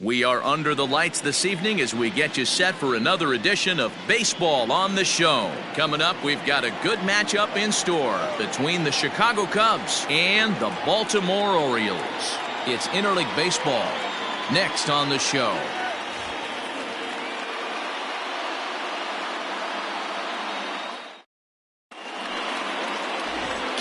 We are under the lights this evening as we get you set for another edition of Baseball on the Show. Coming up, we've got a good matchup in store between the Chicago Cubs and the Baltimore Orioles. It's interleague baseball next on the show.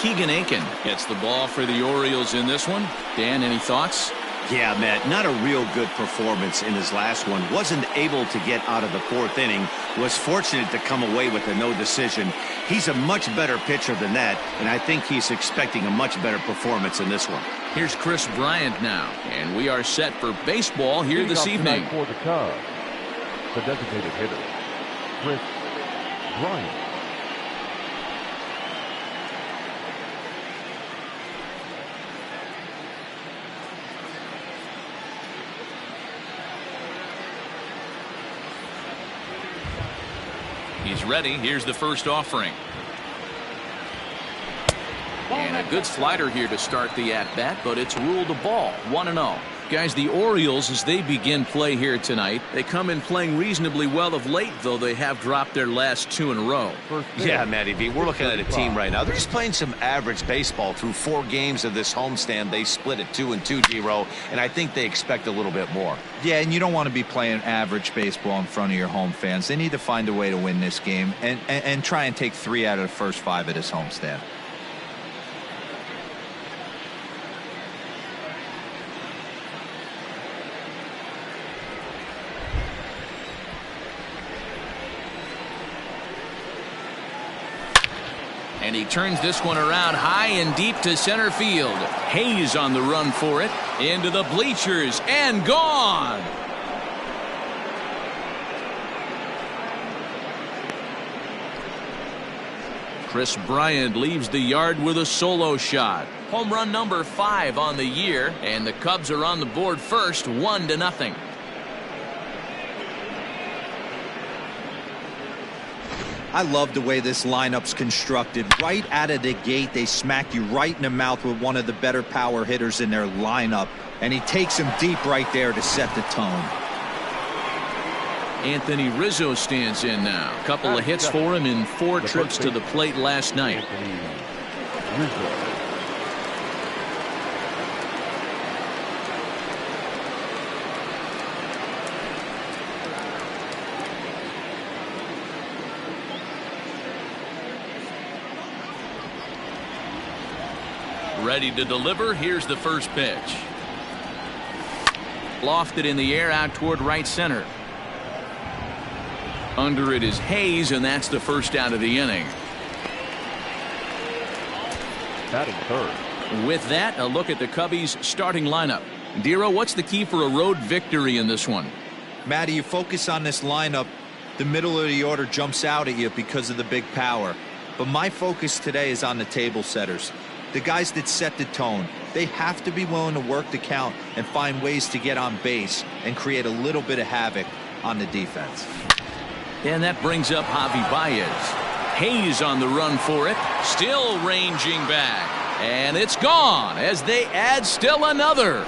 Keegan Aiken gets the ball for the Orioles in this one. Dan, any thoughts? Yeah, Matt, not a real good performance in his last one. Wasn't able to get out of the fourth inning. Was fortunate to come away with a no decision. He's a much better pitcher than that, and I think he's expecting a much better performance in this one. Here's Chris Bryant now, and we are set for baseball here this evening. For the Cubs, the designated hitter, Chris Bryant. He's ready. Here's the first offering. And a good slider here to start the at-bat, but it's ruled a ball, 1-0. Guys, the Orioles, as they begin play here tonight, they come in playing reasonably well of late, though they have dropped their last 2 in a row. Yeah, Matty V, we're looking at a team right now. They're just playing some average baseball through 4 games of this homestand. They split at 2-2, Giro, and I think they expect a little bit more. Yeah, and you don't want to be playing average baseball in front of your home fans. They need to find a way to win this game and try and take 3 out of the first 5 of this homestand. And he turns this one around high and deep to center field. Hayes on the run for it. Into the bleachers and gone. Chris Bryant leaves the yard with a solo shot. Home run number 5 on the year, and the Cubs are on the board first, 1-0. I love the way this lineup's constructed. Right out of the gate, they smack you right in the mouth with one of the better power hitters in their lineup, and he takes him deep right there to set the tone. Anthony Rizzo stands in now. A couple of hits for him in 4 trips to the plate last night. Ready to deliver. Here's the first pitch. Lofted in the air out toward right center. Under it is Hayes, and that's the first out of the inning. Batting third. With that, a look at the Cubbies' starting lineup. Dero, what's the key for a road victory in this one? Matty, you focus on this lineup, the middle of the order jumps out at you because of the big power. But my focus today is on the table setters. The guys that set the tone. They have to be willing to work the count and find ways to get on base and create a little bit of havoc on the defense. And that brings up Javi Baez. Hayes on the run for it. Still ranging back. And it's gone as they add still another.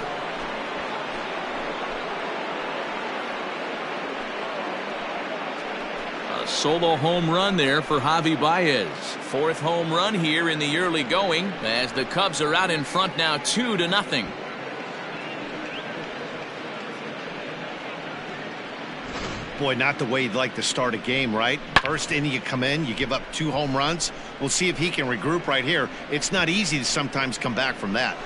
A solo home run there for Javi Baez. 4th home run here in the early going as the Cubs are out in front now 2-0. Boy, not the way you'd like to start a game, right? First inning you come in, you give up 2 home runs. We'll see if he can regroup right here. It's not easy to sometimes come back from that.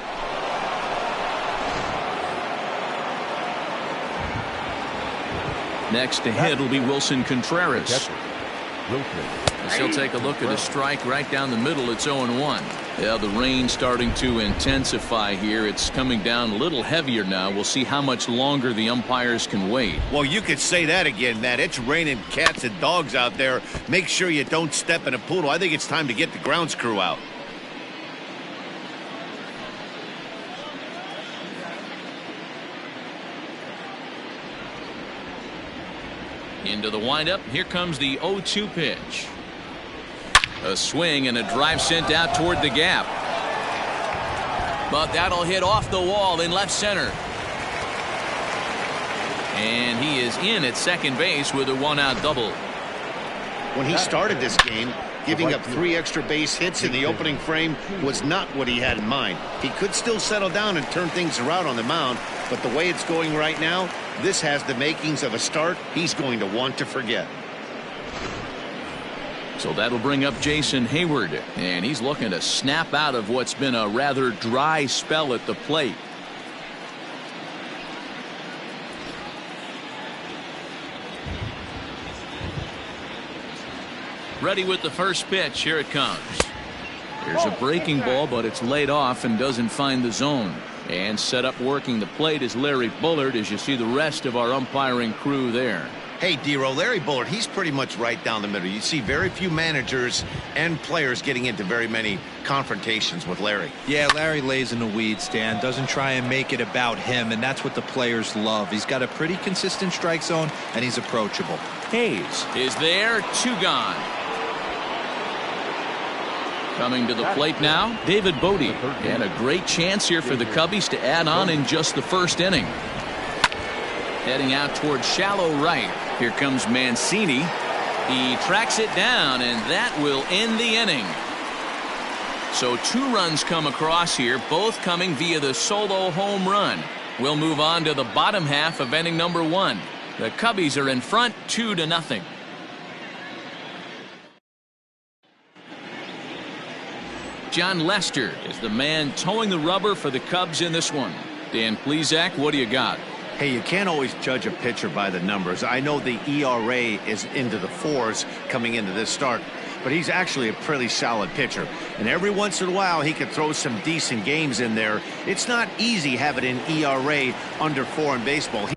Next to hit will be Wilson Contreras. As he'll take a look at a strike right down the middle. It's 0-1. Yeah, the rain starting to intensify here. It's coming down a little heavier now. We'll see how much longer the umpires can wait. Well, you could say that again, Matt. It's raining cats and dogs out there. Make sure you don't step in a poodle. I think it's time to get the grounds crew out. Into the windup. Here comes the 0-2 pitch. A swing and a drive sent out toward the gap. But that'll hit off the wall in left center. And he is in at second base with a one-out double. When he started this game, giving up 3 extra base hits in the opening frame was not what he had in mind. He could still settle down and turn things around on the mound, but the way it's going right now, this has the makings of a start he's going to want to forget. So that'll bring up Jason Hayward, and he's looking to snap out of what's been a rather dry spell at the plate. Ready with the first pitch. Here it comes. There's a breaking ball, but it's laid off and doesn't find the zone. And set up working the plate is Larry Bullard, as you see the rest of our umpiring crew there. Hey, Dero, Larry Bullard, he's pretty much right down the middle. You see very few managers and players getting into very many confrontations with Larry. Yeah, Larry lays in the weeds, Dan. Doesn't try and make it about him, and that's what the players love. He's got a pretty consistent strike zone, and he's approachable. Hayes is there, 2 gone. Coming to the plate now, David Bodie. And a great chance here for the Cubbies to add on in just the first inning. Heading out towards shallow right. Here comes Mancini. He tracks it down, and that will end the inning. So 2 runs come across here, both coming via the solo home run. We'll move on to the bottom half of inning number 1. The Cubbies are in front 2-0. John Lester is the man towing the rubber for the Cubs in this one. Dan Plesac, what do you got? Hey, you can't always judge a pitcher by the numbers. I know the ERA is into the 4s coming into this start, but he's actually a pretty solid pitcher. And every once in a while, he can throw some decent games in there. It's not easy having an ERA under 4 in baseball.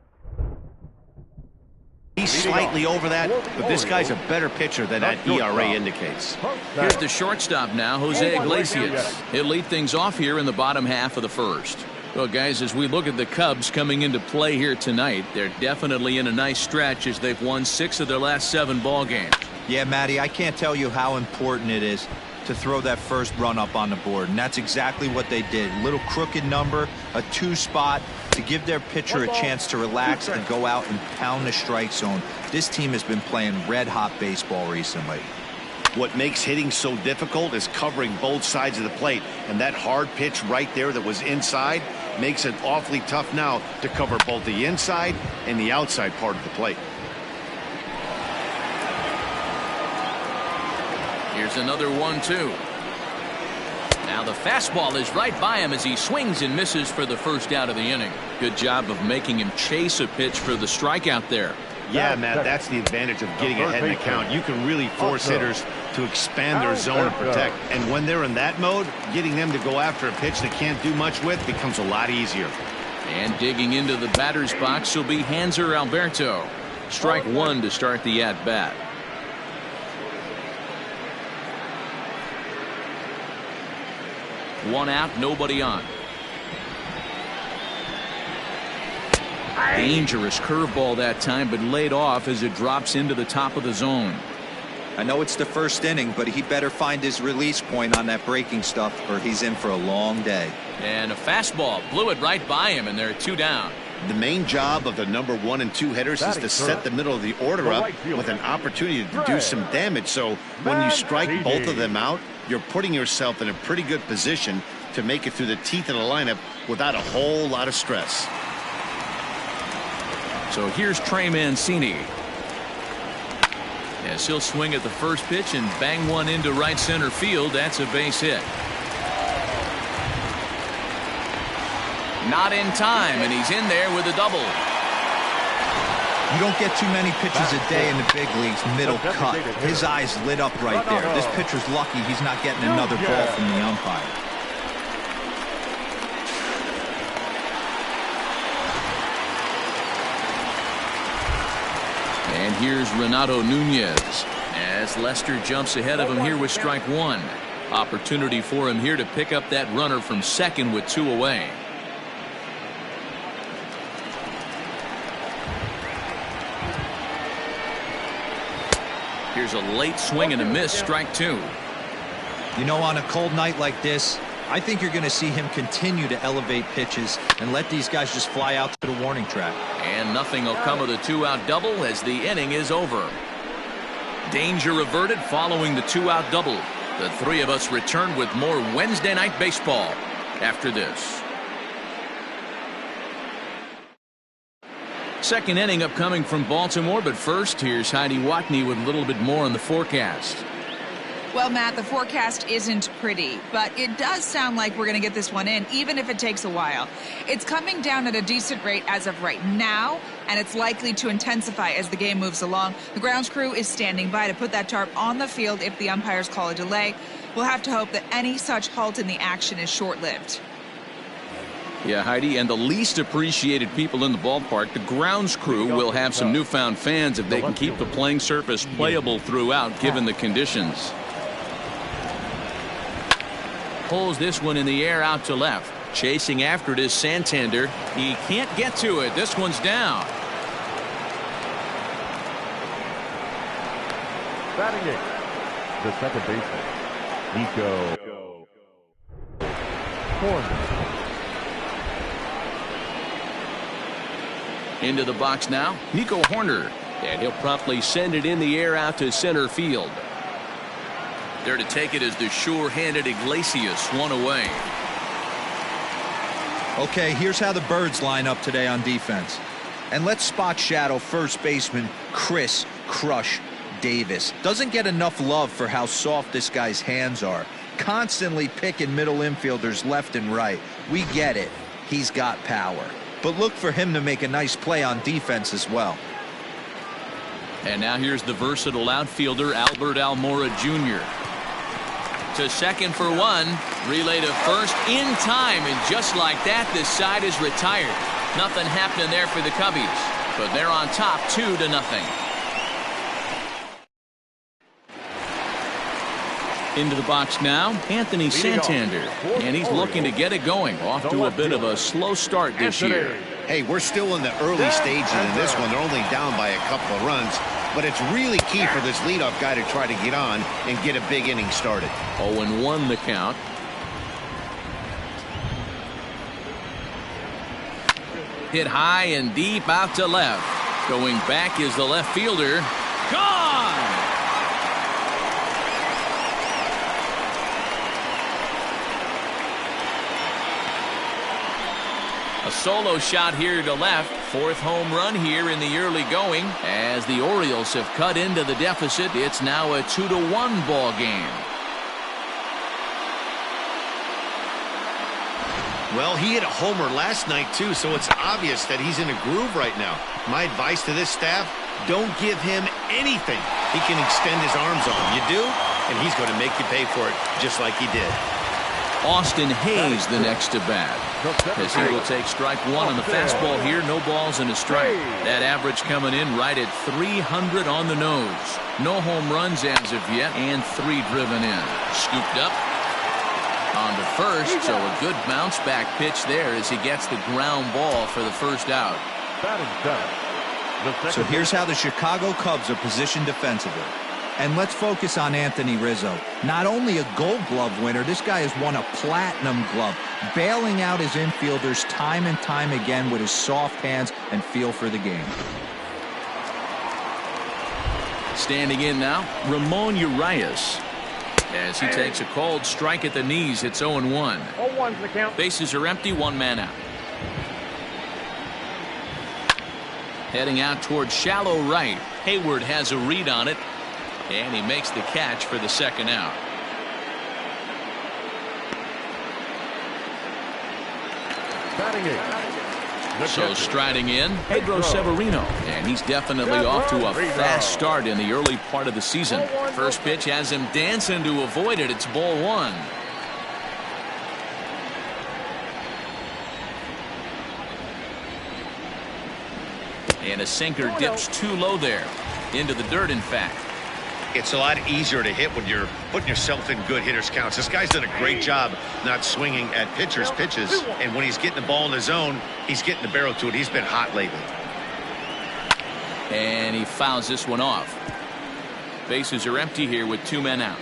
He's slightly over that, but this guy's a better pitcher than that ERA indicates. Here's the shortstop now, Jose Iglesias. He'll lead things off here in the bottom half of the first. Well, guys, as we look at the Cubs coming into play here tonight, they're definitely in a nice stretch as they've won 6 of their last 7 ball games. Yeah, Matty, I can't tell you how important it is to throw that first run up on the board, and that's exactly what they did. Little crooked number, a 2 spot to give their pitcher a chance to relax and go out and pound the strike zone. This team has been playing red-hot baseball recently. What makes hitting so difficult is covering both sides of the plate, and that hard pitch right there that was inside makes it awfully tough now to cover both the inside and the outside part of the plate. Here's another 1-2. Now the fastball is right by him as he swings and misses for the first out of the inning. Good job of making him chase a pitch for the strikeout there. Yeah, Matt, that's the advantage of getting ahead in the count. You can really force hitters to expand their zone and protect. And when they're in that mode, getting them to go after a pitch they can't do much with becomes a lot easier. And digging into the batter's box will be Hanser Alberto. Strike 1 to start the at-bat. One out, nobody on. Dangerous curveball that time, but laid off as it drops into the top of the zone. I know it's the first inning, but he better find his release point on that breaking stuff or he's in for a long day. And a fastball blew it right by him, and they're 2 down. The main job of the number 1 and 2 hitters is to set the middle of the order up with an opportunity to do some damage. So when you strike both of them out, you're putting yourself in a pretty good position to make it through the teeth of the lineup without a whole lot of stress. So here's Trey Mancini. As he'll swing at the first pitch and bang one into right center field. That's a base hit. Not in time, and he's in there with a double. You don't get too many pitches a day in the big leagues middle cut. His eyes lit up right there. This pitcher's lucky he's not getting another ball from the umpire. And here's Renato Nunez as Lester jumps ahead of him here with strike 1. Opportunity for him here to pick up that runner from second with 2 away. Here's a late swing and a miss, strike 2. You know, on a cold night like this, I think you're going to see him continue to elevate pitches and let these guys just fly out to the warning track. And nothing will come of the two-out double as the inning is over. Danger averted following the two-out double. The three of us return with more Wednesday Night Baseball after this. Second inning upcoming from Baltimore, but first, here's Heidi Watney with a little bit more on the forecast. Well, Matt, the forecast isn't pretty, but it does sound like we're going to get this one in, even if it takes a while. It's coming down at a decent rate as of right now, and it's likely to intensify as the game moves along. The grounds crew is standing by to put that tarp on the field if the umpires call a delay. We'll have to hope that any such halt in the action is short-lived. Yeah, Heidi, and the least appreciated people in the ballpark, the grounds crew, will have some newfound fans if they can keep the playing surface playable throughout, given the conditions. Pulls this one in the air out to left. Chasing after it is Santander. He can't get to it. This one's down. Batting it, the second baseman, Nico Horner. Into the box now, Nico Horner. And he'll promptly send it in the air out to center field. There to take it is the sure-handed Iglesias, one away. Okay, here's how the Birds line up today on defense. And let's spot shadow first baseman Chris Crush Davis. Doesn't get enough love for how soft this guy's hands are. Constantly picking middle infielders left and right. We get it. He's got power. But look for him to make a nice play on defense as well. And now here's the versatile outfielder Albert Almora Jr. To second for one. Relay to first in time, and just like that, this side is retired. Nothing happening there for the Cubbies, but they're on top 2-0. Into the box now, Anthony Santander, and he's looking to get it going. Off to a bit of a slow start this year. Hey, we're still in the early stages in this one. They're only down by a couple of runs, but it's really key for this leadoff guy to try to get on and get a big inning started. 0-1 the count. Hit high and deep out to left. Going back is the left fielder. Gone! A solo shot here to left. Fourth home run here in the early going. As the Orioles have cut into the deficit, it's now a 2-1 ball game. Well, he hit a homer last night, too, so it's obvious that he's in a groove right now. My advice to this staff, don't give him anything he can extend his arms on. You do, and he's going to make you pay for it, just like he did. Austin Hayes the next to bat, as he will take strike one on the fastball here. No balls and a strike. That average coming in right at 300 on the nose. No home runs as of yet, and 3 driven in. Scooped up on to first, so a good bounce back pitch there as he gets the ground ball for the first out. So here's how the Chicago Cubs are positioned defensively. And let's focus on Anthony Rizzo. Not only a Gold Glove winner, this guy has won a Platinum Glove, bailing out his infielders time and time again with his soft hands and feel for the game. Standing in now, Ramon Urias, as he takes a cold strike at the knees. It's 0-1. 0-1's the count. Bases are empty, 1 man out. Heading out towards shallow right. Hayward has a read on it, and he makes the catch for the second out. Batting it. So striding in, Pedro Severino, and he's definitely off to a fast start in the early part of the season. First pitch has him dancing to avoid it. It's ball 1. And a sinker dips too low there. Into the dirt, in fact. It's a lot easier to hit when you're putting yourself in good hitters' counts. This guy's done a great job not swinging at pitchers' pitches, and when he's getting the ball in his zone, he's getting the barrel to it. He's been hot lately. And he fouls this one off. Bases are empty here with 2 men out.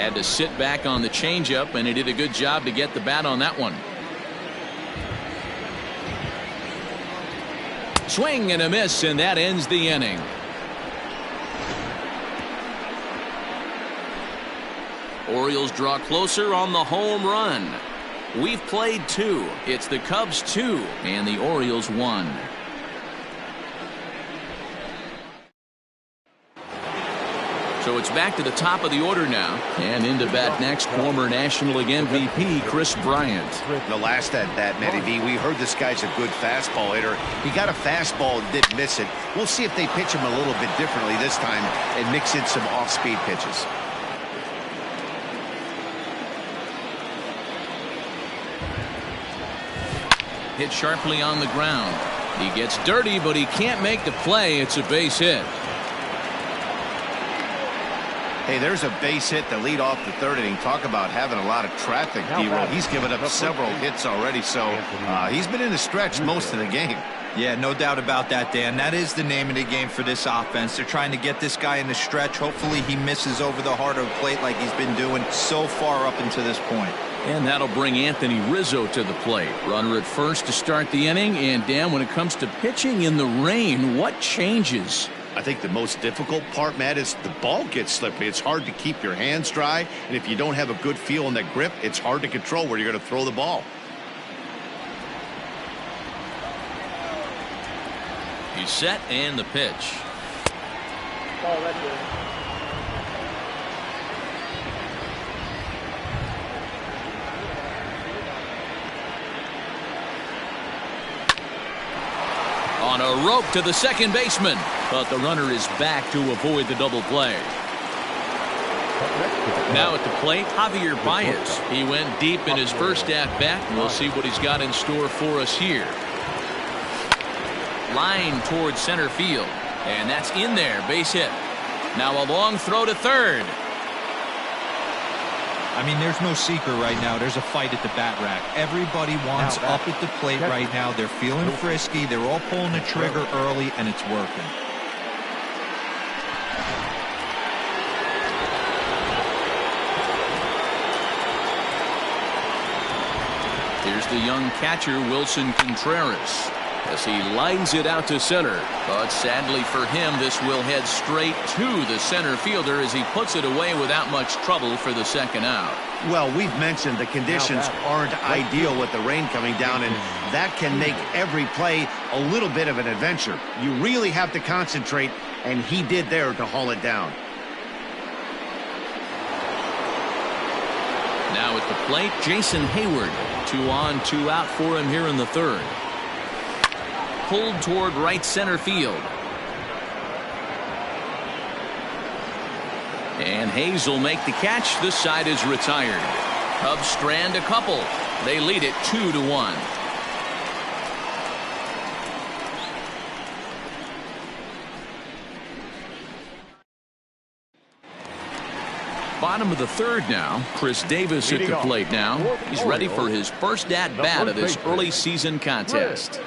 Had to sit back on the changeup, and he did a good job to get the bat on that one. Swing and a miss, and that ends the inning. Orioles draw closer on the home run. We've played 2. It's the Cubs 2 and the Orioles 1. So it's back to the top of the order now. And into bat next, former National League MVP Chris Bryant. The last at bat, Matty V, we heard this guy's a good fastball hitter. He got a fastball and didn't miss it. We'll see if they pitch him a little bit differently this time and mix in some off-speed pitches. Hit sharply on the ground. He gets dirty, but he can't make the play. It's a base hit. Hey, there's a base hit to lead off the 3rd inning. Talk about having a lot of traffic, D-Roll. He's given up several hits already, so he's been in the stretch most of the game. Yeah, no doubt about that, Dan. That is the name of the game for this offense. They're trying to get this guy in the stretch. Hopefully he misses over the heart of the plate like he's been doing so far up until this point. And that'll bring Anthony Rizzo to the plate. Runner at first to start the inning. And, Dan, when it comes to pitching in the rain, what changes? I think the most difficult part, Matt, is the ball gets slippery. It's hard to keep your hands dry. And if you don't have a good feel in that grip, it's hard to control where you're going to throw the ball. He's set and the pitch. Oh, that's good. On a rope to the second baseman, but the runner is back to avoid the double play. Now at the plate, Javier Baez. He went deep in his first at-bat. We'll see what he's got in store for us here. Line towards center field, and that's in there, base hit. Now a long throw to third. I mean, there's no secret right now. There's a fight at the bat rack. Everybody wants up at the plate right now. They're feeling frisky. They're all pulling the trigger early, and it's working. Here's the young catcher, Wilson Contreras, as he lines it out to center. But sadly for him, this will head straight to the center fielder as he puts it away without much trouble for the second out. Well, we've mentioned the conditions aren't ideal with the rain coming down, and that can make every play a little bit of an adventure. You really have to concentrate, and he did there to haul it down. Now at the plate, Jason Hayward. 2 on, 2 out for him here in the third. Pulled toward right center field. And Hayes will make the catch. This side is retired. Cubs strand a couple. They lead it 2-1. Bottom of the third now. Chris Davis at the plate now. He's ready for his first at-bat of this early season contest.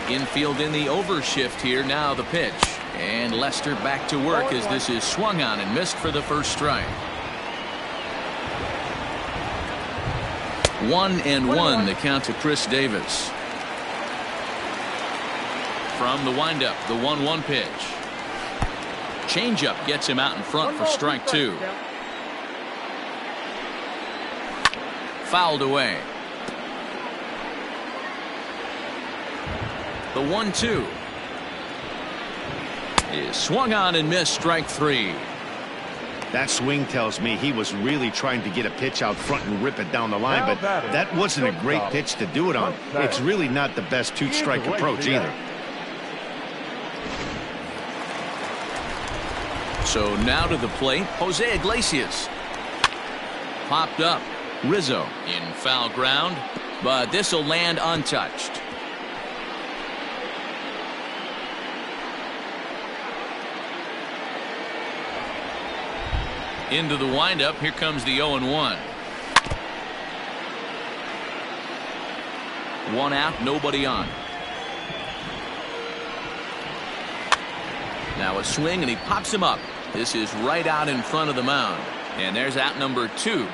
Infield in the overshift here. Now the pitch. And Lester back to work as this is swung on and missed for the first strike. 1-1 the count to Chris Davis. From the windup, the 1-1 pitch. Changeup gets him out in front for strike 2. Fouled away. The 1-2 is swung on and missed, strike 3. That swing tells me he was really trying to get a pitch out front and rip it down the line, but that wasn't a great pitch to do it on. It's really not the best two-strike approach either. So now to the plate, Jose Iglesias. Popped up. Rizzo in foul ground, but this will land untouched. Into the windup. Here comes the 0-1. 1 out, nobody on. Now a swing, and he pops him up. This is right out in front of the mound. And there's out number 2.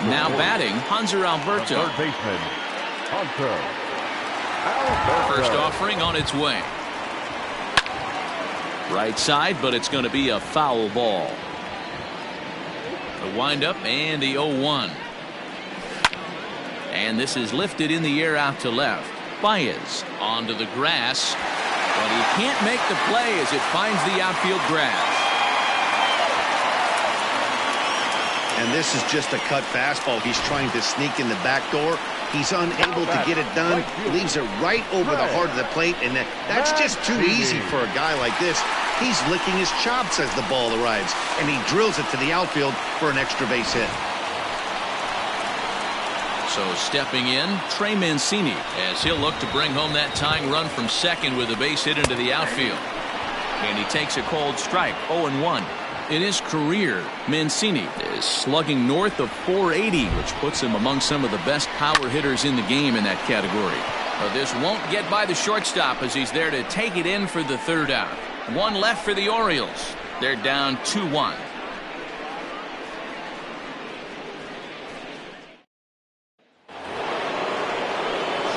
Now batting, Hanser Alberto. Third baseman, Hanser. First offering on its way. Right side, but it's going to be a foul ball. The windup and the 0-1. And this is lifted in the air out to left. Baez onto the grass, but he can't make the play as it finds the outfield grass. And this is just a cut fastball. He's trying to sneak in the back door. He's unable to get it done. Leaves it right over the heart of the plate, and that's just too easy for a guy like this. He's licking his chops as the ball arrives, and he drills it to the outfield for an extra base hit. So stepping in, Trey Mancini, as he'll look to bring home that tying run from second with a base hit into the outfield. And he takes a cold strike, 0-1. In his career, Mancini is slugging north of .480, which puts him among some of the best power hitters in the game in that category. But this won't get by the shortstop as he's there to take it in for the third out. One left for the Orioles. They're down 2-1.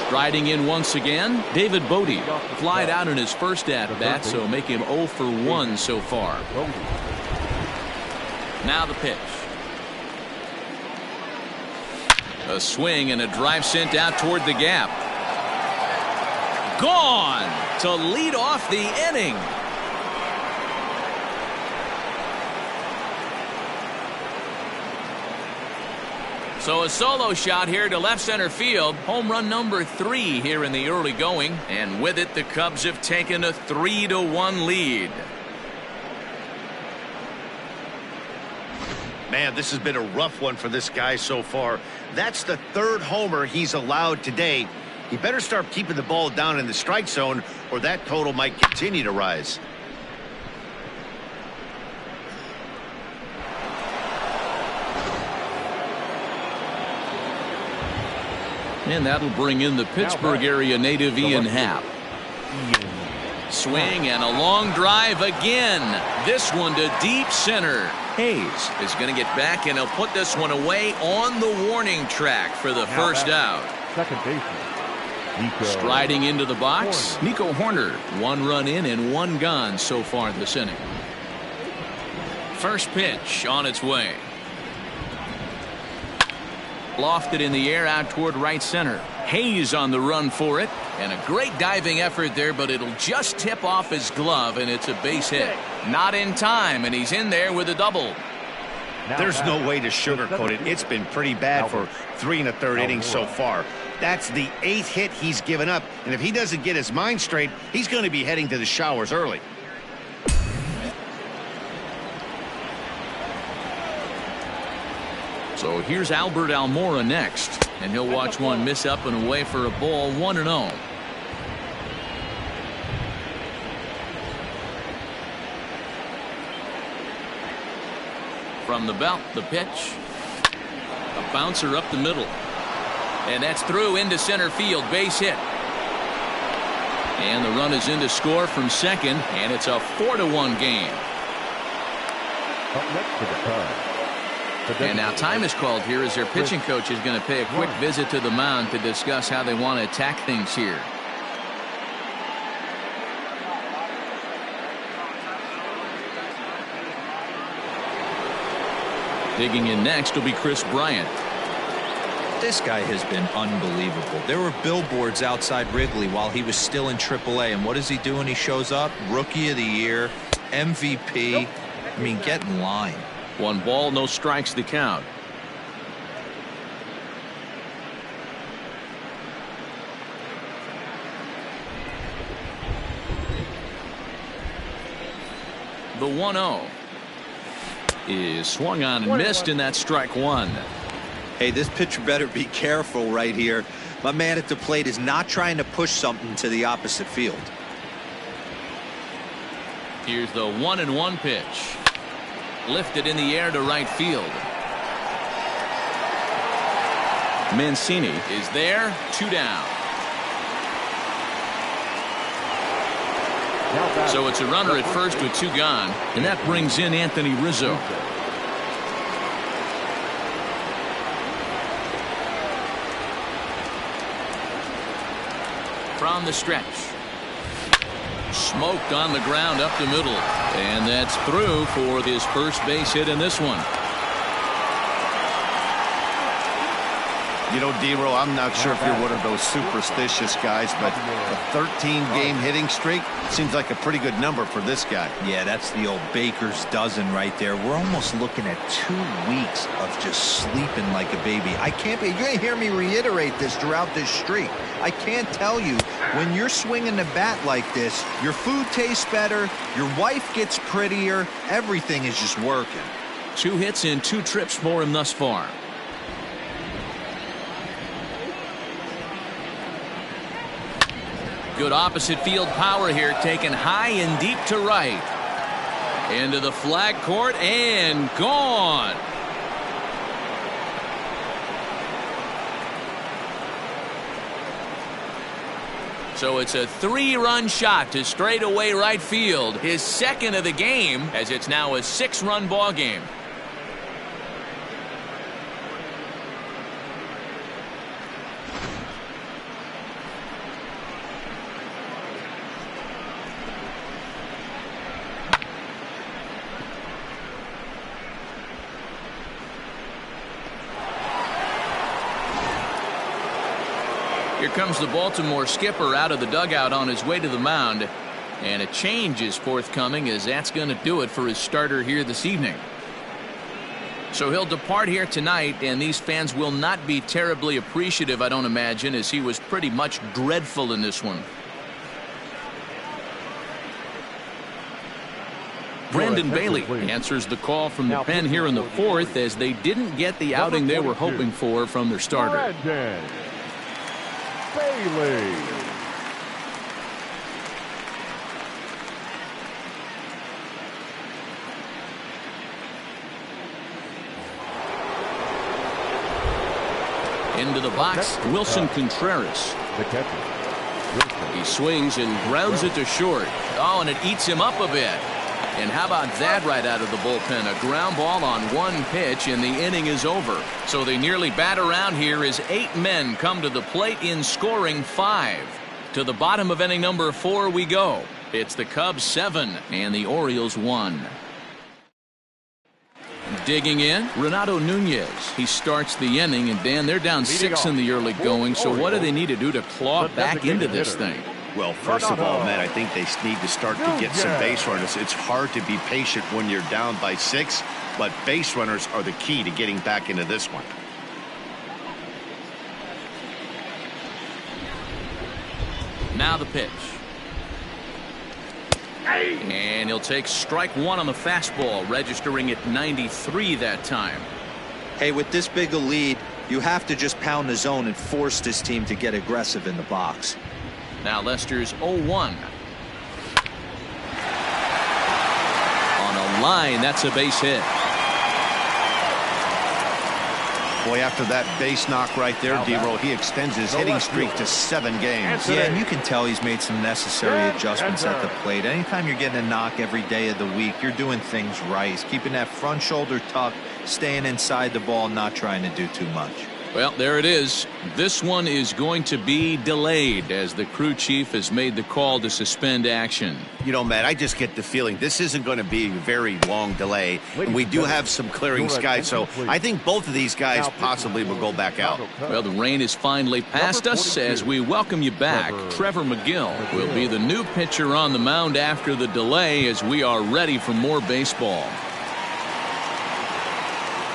Striding in once again, David Bodie flied out in his first at-bat, so make him 0 for 1 so far. Now the pitch. A swing and a drive sent out toward the gap. Gone to lead off the inning. So a solo shot here to left center field. Home run number 3 here in the early going. And with it, the Cubs have taken a 3-1 lead. Man, this has been a rough one for this guy so far. That's the 3rd homer he's allowed today. He better start keeping the ball down in the strike zone, or that total might continue to rise. And that'll bring in the Pittsburgh area native Ian Happ. Swing and a long drive again. This one to deep center. Hayes is going to get back, and he'll put this one away on the warning track for the first out. Second baseman, Striding into the box, Nico Horner. 1 run in and 1 gone so far this inning. First pitch on its way. Lofted in the air out toward right center. Hayes on the run for it, and a great diving effort there, but it'll just tip off his glove, and it's a base hit. Not in time, and he's in there with a double. There's no way to sugarcoat it. It's been pretty bad for 3 1/3 innings so far. That's the 8th hit he's given up, and if he doesn't get his mind straight, he's going to be heading to the showers early. So here's Albert Almora next, and he'll watch one miss up and away for a ball, 1-0. From the belt, the pitch. A bouncer up the middle. And that's through into center field, base hit. And the run is in to score from second, and it's a 4-1 game. up next to the Cubs. And now time is called here as their pitching coach is going to pay a quick visit to the mound to discuss how they want to attack things here. Digging in next will be Chris Bryant. This guy has been unbelievable. There were billboards outside Wrigley while he was still in AAA, and what does he do when he shows up? Rookie of the Year, MVP. I mean, get in line. 1 ball, no strikes the count. The 1-0 is swung on and missed, and that's strike 1. Hey, this pitcher better be careful right here. My man at the plate is not trying to push something to the opposite field. Here's the 1-1 pitch. Lifted in the air to right field. Mancini is there, 2 down. So it's a runner at first with 2 gone, and that brings in Anthony Rizzo. From the stretch. Smoked on the ground up the middle. And that's through for his first base hit in this one. You know, D-Row, I'm not sure if you're one of those superstitious guys, but a 13-game hitting streak seems like a pretty good number for this guy. Yeah, that's the old baker's dozen right there. We're almost looking at 2 weeks of just sleeping like a baby. You're going to hear me reiterate this throughout this streak. I can't tell you, when you're swinging the bat like this, your food tastes better, your wife gets prettier, everything is just working. 2 hits in 2 trips for him thus far. Good opposite field power here, taken high and deep to right. Into the flag court and gone. So it's a 3-run shot to straightaway right field, his second of the game, as it's now a 6-run ball game. Here comes the Baltimore skipper out of the dugout on his way to the mound. And a change is forthcoming, as that's going to do it for his starter here this evening. So he'll depart here tonight, and these fans will not be terribly appreciative, I don't imagine, as he was pretty much dreadful in this one. Brandon Bailey answers the call from the pen here in the 4th, as they didn't get the outing they were hoping for from their starter. Bailey. Into the box, Wilson Contreras. The catcher. He swings and grounds it to short. Oh, and it eats him up a bit. And how about that right out of the bullpen? A ground ball on 1 pitch, and the inning is over. So they nearly bat around here as 8 men come to the plate in scoring 5. To the bottom of inning number 4 we go. It's the Cubs 7 and the Orioles 1. Digging in, Renato Nunez. He starts the inning, and Dan, they're down 6 in the early going. So what do they need to do to claw back into this thing? Well, first of all, Matt, I think they need to start to get some base runners. It's hard to be patient when you're down by 6, but base runners are the key to getting back into this one. Now the pitch. And he'll take strike 1 on the fastball, registering at 93 that time. Hey, with this big a lead, you have to just pound the zone and force this team to get aggressive in the box. Now Lester's 0-1. On a line, that's a base hit. Boy, after that base knock right there, D-Row, he extends his hitting streak to 7 games. Yeah, and you can tell he's made some necessary adjustments at the plate. Anytime you're getting a knock every day of the week, you're doing things right. He's keeping that front shoulder tucked, staying inside the ball, not trying to do too much. Well, there it is. This one is going to be delayed, as the crew chief has made the call to suspend action. You know, Matt, I just get the feeling this isn't going to be a very long delay. And we do have some clearing skies, so I think both of these guys possibly will go back out. Well, the rain is finally past us as we welcome you back. Trevor McGill will be the new pitcher on the mound after the delay, as we are ready for more baseball.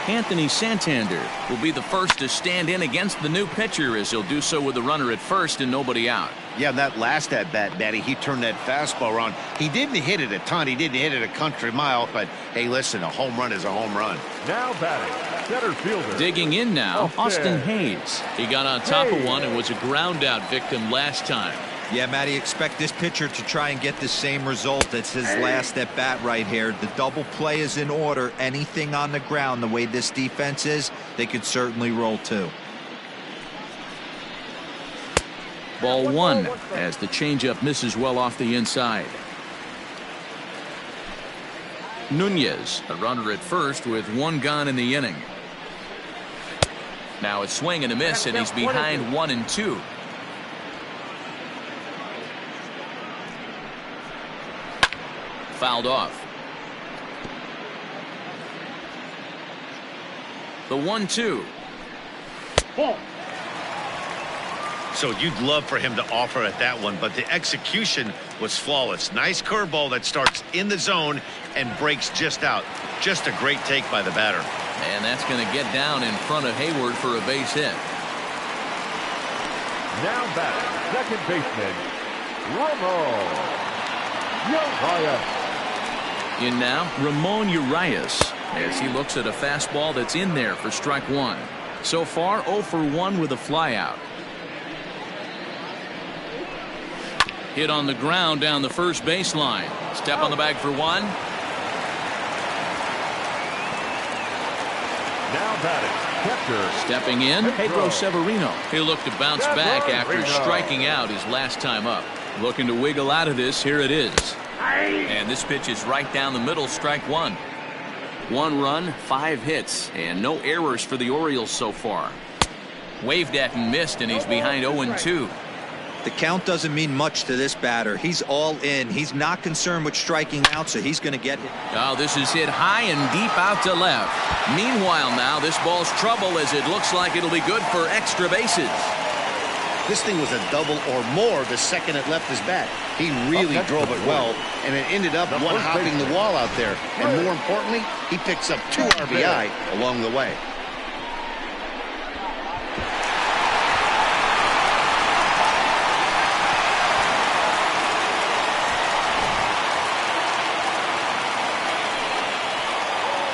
Anthony Santander will be the first to stand in against the new pitcher, as he'll do so with a runner at first and nobody out. Yeah, that last at-bat, Matty, he turned that fastball around. He didn't hit it a ton. He didn't hit it a country mile, but hey, listen, a home run is a home run. Now batting, center fielder. Digging in now, Austin Hayes. He got on top of one and was a ground-out victim last time. Yeah, Matty, expect this pitcher to try and get the same result as his last at bat right here. The double play is in order. Anything on the ground, the way this defense is, they could certainly roll too. Ball 1 as the changeup misses well off the inside. Nunez, a runner at first with one gone in the inning. Now it's swing and a miss, and he's behind 1-2. Fouled off. The 1-2. So you'd love for him to offer at that one, but the execution was flawless. Nice curveball that starts in the zone and breaks just out. Just a great take by the batter. And that's going to get down in front of Hayward for a base hit. Now back, second baseman, Ramon Urias. In now, Ramon Urias, as he looks at a fastball that's in there for strike one. So far, 0 for 1 with a flyout. Hit on the ground down the first baseline. Step on the bag for one. Now batting, catcher. Stepping in, Pedro Severino. He'll look to bounce back after striking out his last time up. Looking to wiggle out of this. Here it is. And this pitch is right down the middle, strike one. 1 run, 5 hits, and no errors for the Orioles so far. Waved at and missed, and he's behind 0-2. The count doesn't mean much to this batter. He's all in. He's not concerned with striking out, so he's going to get it. Oh, this is hit high and deep out to left. Meanwhile now, this ball's trouble as it looks like it'll be good for extra bases. This thing was a double or more the second it left his bat. He really drove it well, and it ended up one-hopping the wall out there. And more importantly, he picks up 2 RBI along the way.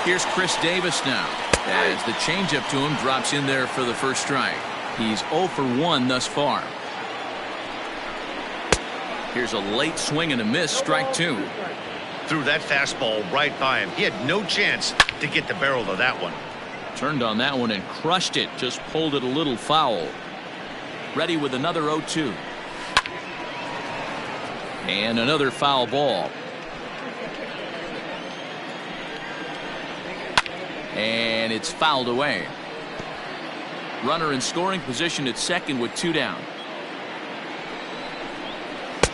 Here's Chris Davis now, as the changeup to him drops in there for the first strike. He's 0 for 1 thus far. Here's a late swing and a miss, strike 2. Threw that fastball right by him. He had no chance to get the barrel of that one. Turned on that one and crushed it, just pulled it a little foul. Ready with another 0-2. And another foul ball. And it's fouled away. Runner in scoring position at second with 2 down.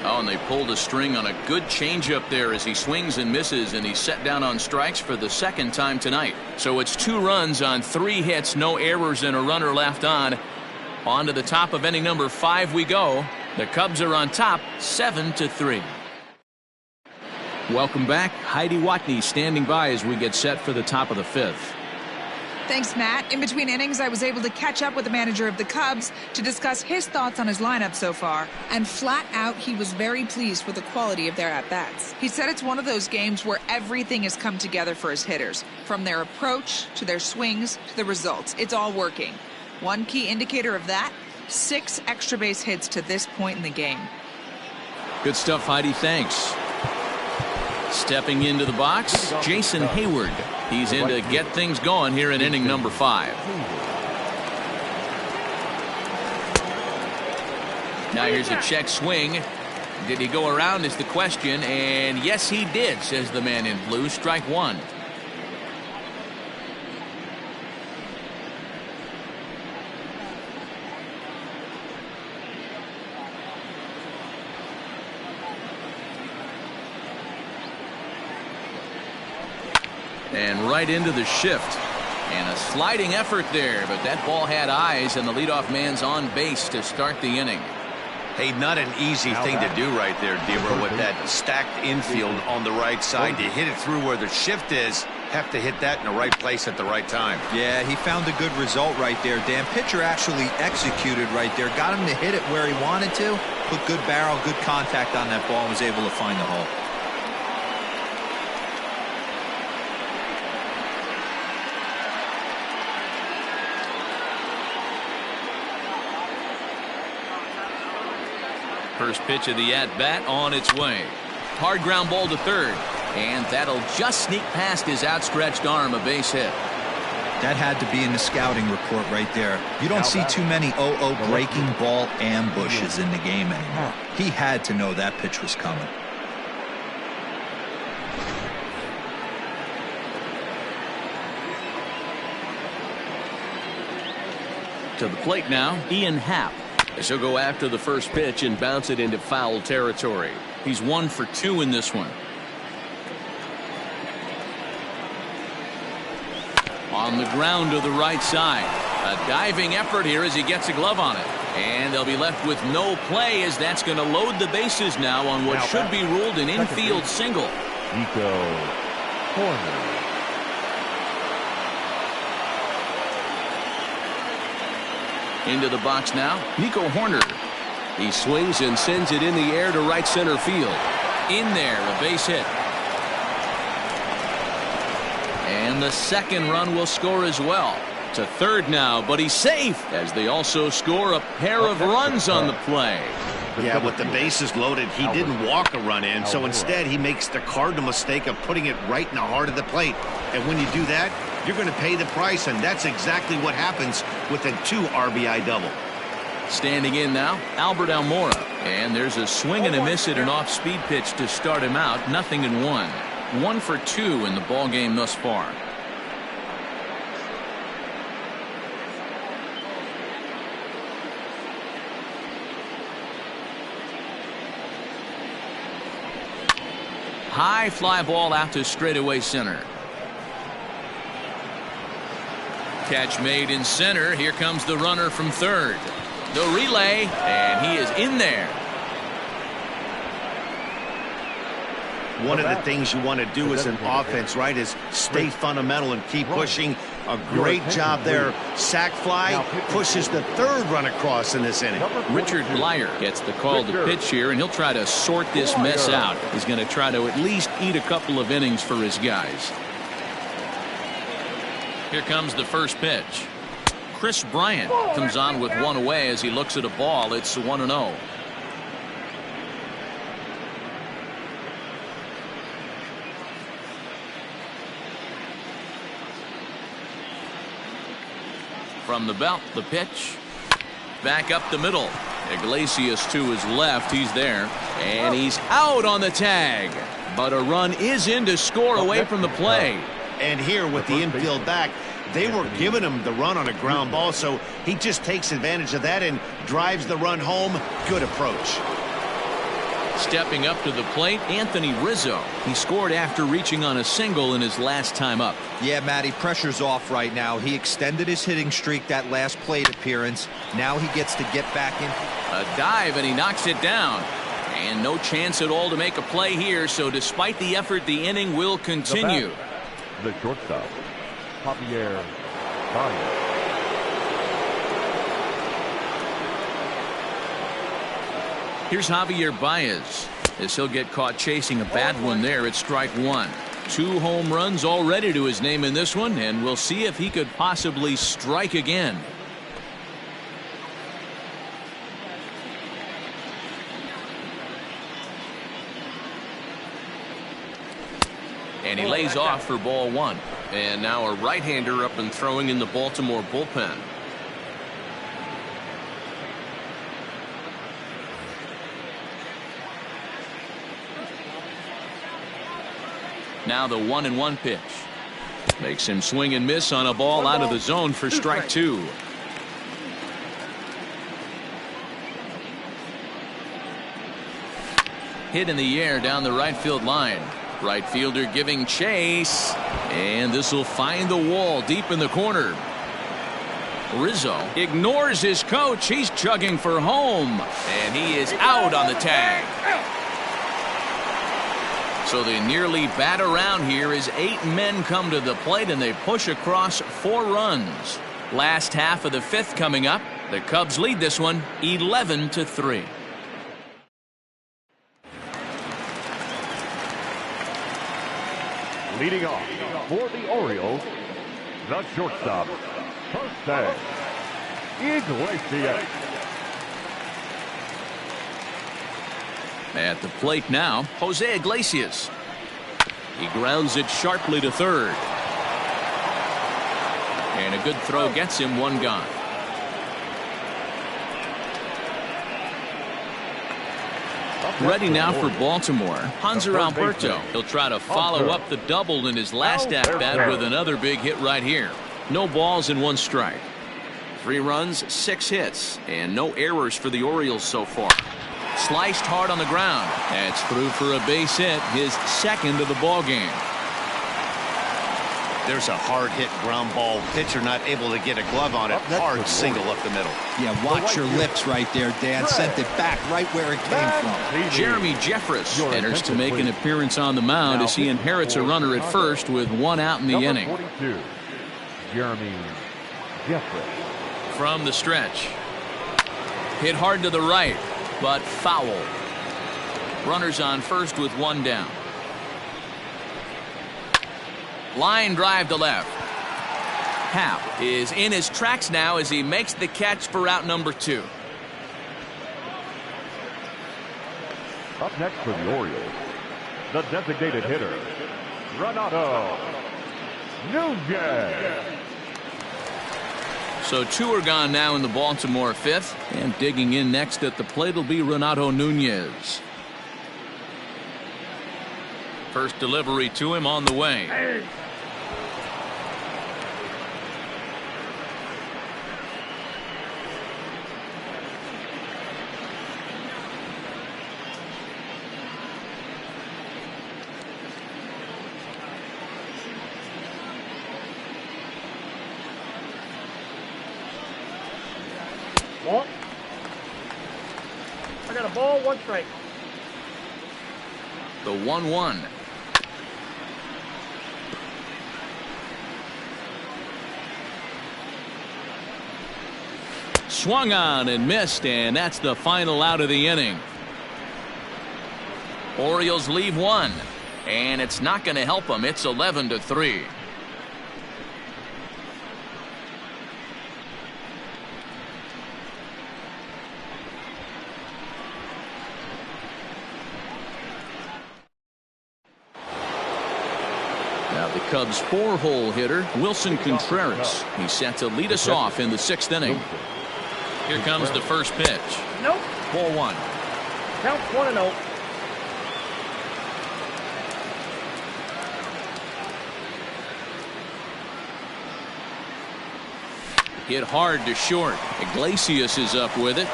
Oh, and they pulled a string on a good changeup there as he swings and misses, and he's set down on strikes for the second time tonight. So it's 2 runs on 3 hits, no errors, and a runner left on. On to the top of inning number 5 we go. The Cubs are on top, 7-3. Welcome back. Heidi Watney standing by as we get set for the top of the 5th. Thanks, Matt. In between innings, I was able to catch up with the manager of the Cubs to discuss his thoughts on his lineup so far. And flat out, he was very pleased with the quality of their at-bats. He said it's one of those games where everything has come together for his hitters. From their approach, to their swings, to the results. It's all working. One key indicator of that, 6 extra base hits to this point in the game. Good stuff, Heidi. Thanks. Stepping into the box, Jason Hayward. He's in to get things going here in inning number 5. Now here's a check swing. Did he go around is the question, and yes he did, says the man in blue. Strike 1. And right into the shift. And a sliding effort there, but that ball had eyes, and the leadoff man's on base to start the inning. Hey, not an easy thing to do right there, Debra, with that stacked infield on the right side. To hit it through where the shift is, have to hit that in the right place at the right time. Yeah, he found a good result right there, Dan. Pitcher actually executed right there. Got him to hit it where he wanted to. Put good barrel, good contact on that ball, and was able to find the hole. First pitch of the at-bat on its way. Hard ground ball to third. And that'll just sneak past his outstretched arm, a base hit. That had to be in the scouting report right there. You don't see too many 0-0 breaking ball ambushes in the game anymore. He had to know that pitch was coming. To the plate now, Ian Happ. As he'll go after the first pitch and bounce it into foul territory. He's 1 for 2 in this one. On the ground to the right side. A diving effort here as he gets a glove on it. And they'll be left with no play as that's going to load the bases now on what should be ruled an infield single. Nico Horner. Into the box now, Nico Horner. He swings and sends it in the air to right center field. In there, a base hit. And the second run will score as well. To third now, but he's safe as they also score a pair of runs on the play. Yeah, with the bases loaded, he didn't walk a run in, so instead he makes the cardinal mistake of putting it right in the heart of the plate. And when you do that, you're going to pay the price, and that's exactly what happens with a 2 RBI double. Standing in now, Albert Almora. And there's a swing and a miss at an off-speed pitch to start him out. 0-1. 1 for 2 in the ball game thus far. High fly ball out to straightaway center. Catch made in center. Here comes the runner from third. The relay, and he is in there. One of the things you want to do as an offense, right, is stay fundamental and keep pushing. A great job there. Sac fly pushes the third run across in this inning. Richard Blyer gets the call to pitch here, and he'll try to sort this mess out. He's going to try to at least eat a couple of innings for his guys. Here comes the first pitch. Chris Bryant comes on with one away as he looks at a ball. It's 1-0. From the belt, the pitch. Back up the middle. Iglesias to his left. He's there. And he's out on the tag. But a run is in to score away from the play. And here with the infield back, they were giving him the run on a ground ball, so he just takes advantage of that and drives the run home. Good approach. Stepping up to the plate, Anthony Rizzo. He scored after reaching on a single in his last time up. Yeah, Matty, pressure's off right now. He extended his hitting streak that last plate appearance. Now he gets to get back in. A dive, and he knocks it down. And no chance at all to make a play here, so despite the effort, the inning will continue. The shortstop, Javier Baez. Here's Javier Baez as he'll get caught chasing a bad one there at strike 1. 2 home runs already to his name in this one, and we'll see if he could possibly strike again. And he lays off for ball 1. And now a right-hander up and throwing in the Baltimore bullpen. Now the 1-1 pitch. Makes him swing and miss on a ball out of the zone for strike 2. Hit in the air down the right field line. Right fielder giving chase, and this will find the wall deep in the corner. Rizzo ignores his coach. He's chugging for home, and he is out on the tag. So they nearly bat around here as 8 men come to the plate, and they push across 4 runs. Last half of the 5th coming up. The Cubs lead this one 11-3. Leading off for the Orioles, the shortstop, Jose Iglesias. At the plate now, Jose Iglesias. He grounds it sharply to third. And a good throw gets him 1 gone. Ready now for Baltimore, Hanser Alberto. He'll try to follow up the double in his last at-bat with another big hit right here. No balls and 1 strike. 3 runs, 6 hits, and no errors for the Orioles so far. Sliced hard on the ground. That's through for a base hit, his second of the ball game. There's a hard hit ground ball. Pitcher not able to get a glove on it. Hard single up the middle. Yeah, watch your lips right there, Dan. Sent it back right where it came from. Jeremy Jeffress enters to make an appearance on the mound as he inherits a runner at first with 1 out in the inning. 42, Jeremy Jeffress. From the stretch. Hit hard to the right, but foul. Runners on first with 1 down. Line drive to left. Happ is in his tracks now as he makes the catch for out number 2. Up next for the Orioles, the designated hitter, Renato Nunez. So 2 are gone now in the Baltimore 5th, and digging in next at the plate will be Renato Nunez. First delivery to him on the way. Ball. I got a ball, 1 strike. The 1-1. Swung on and missed, and that's the final out of the inning. Orioles leave 1, and it's not going to help them. It's 11-3. Now the Cubs' 4-hole hitter, Wilson Contreras. He's set to lead us off in the 6th inning. Here comes the first pitch. Nope. Ball 1. Count 1-0. Hit hard to short. Iglesias is up with it.